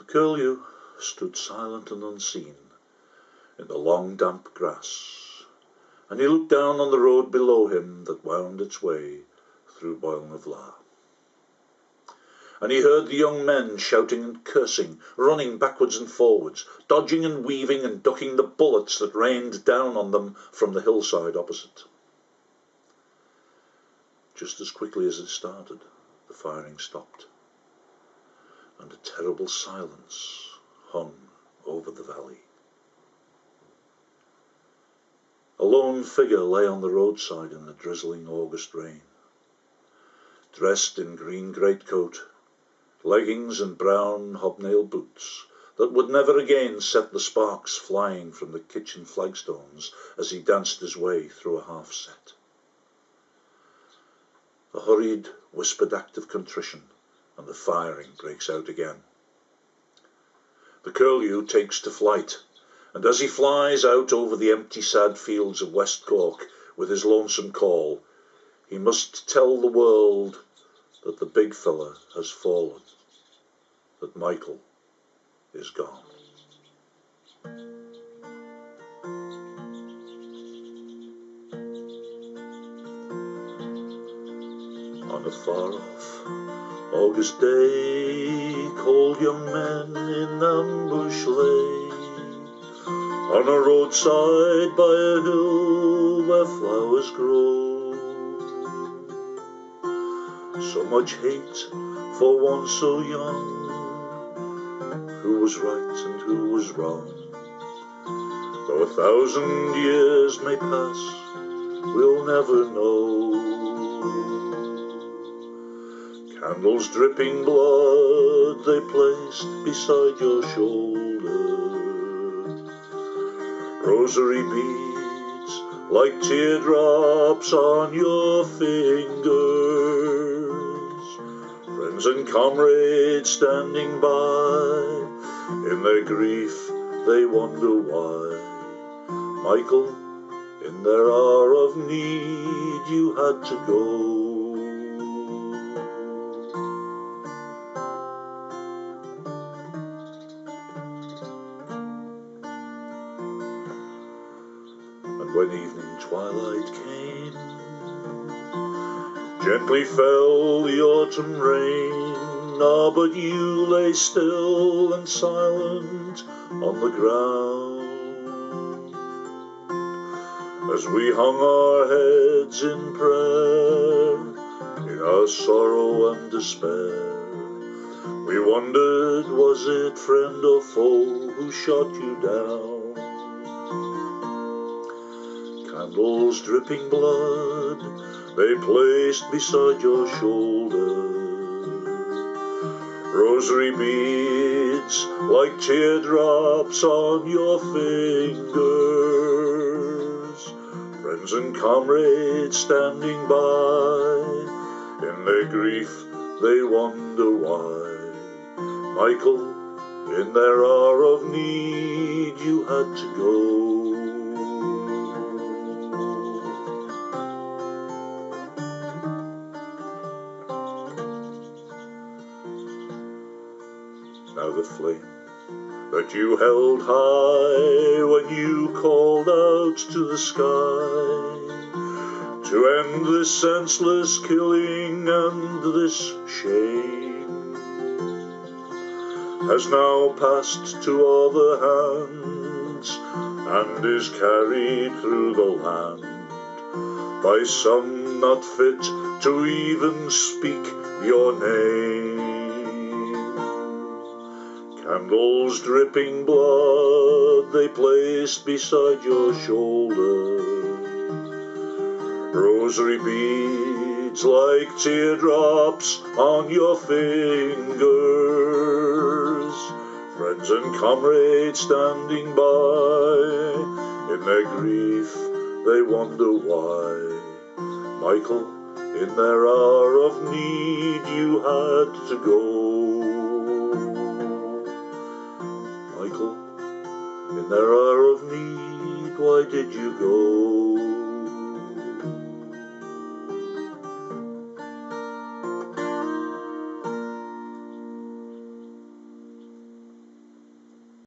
The curlew stood silent and unseen in the long damp grass, and he looked down on the road below him that wound its way through Boilnavla. And he heard the young men shouting and cursing, running backwards and forwards, dodging and weaving and ducking the bullets that rained down on them from the hillside opposite. Just as quickly as it started, the firing stopped, and a terrible silence hung over the valley. A lone figure lay on the roadside in the drizzling August rain, dressed in green greatcoat, leggings and brown hobnail boots that would never again set the sparks flying from the kitchen flagstones as he danced his way through a half-set. A hurried, whispered act of contrition, and the firing breaks out again. The curlew takes to flight, and as he flies out over the empty, sad fields of West Cork with his lonesome call, he must tell the world that the big fella has fallen, that Mícheál is gone. On a far-off August day, cold young men in ambush lay on a roadside by a hill where flowers grow. So much hate for one so young, who was right and who was wrong. Though 1,000 years may pass, we'll never know. Candles dripping blood they placed beside your shoulder, rosary beads like teardrops on your fingers, friends and comrades standing by, in their grief they wonder why. Mícheál, in their hour of need you had to go. When evening twilight came, gently fell the autumn rain. Ah, but you lay still and silent on the ground, as we hung our heads in prayer, in our sorrow and despair. We wondered, was it friend or foe who shot you down? Candles dripping blood they placed beside your shoulder, rosary beads like teardrops on your fingers, friends and comrades standing by, in their grief they wonder why. Mícheál, in their hour of need you had to go. Now the flame that you held high when you called out to the sky to end this senseless killing and this shame has now passed to other hands and is carried through the land by some not fit to even speak your name. Candles dripping blood they placed beside your shoulder, rosary beads like teardrops on your fingers, friends and comrades standing by, in their grief they wonder why. Mícheál, in their hour of need you had to go. Mícheál, in their hour of need, why did you go?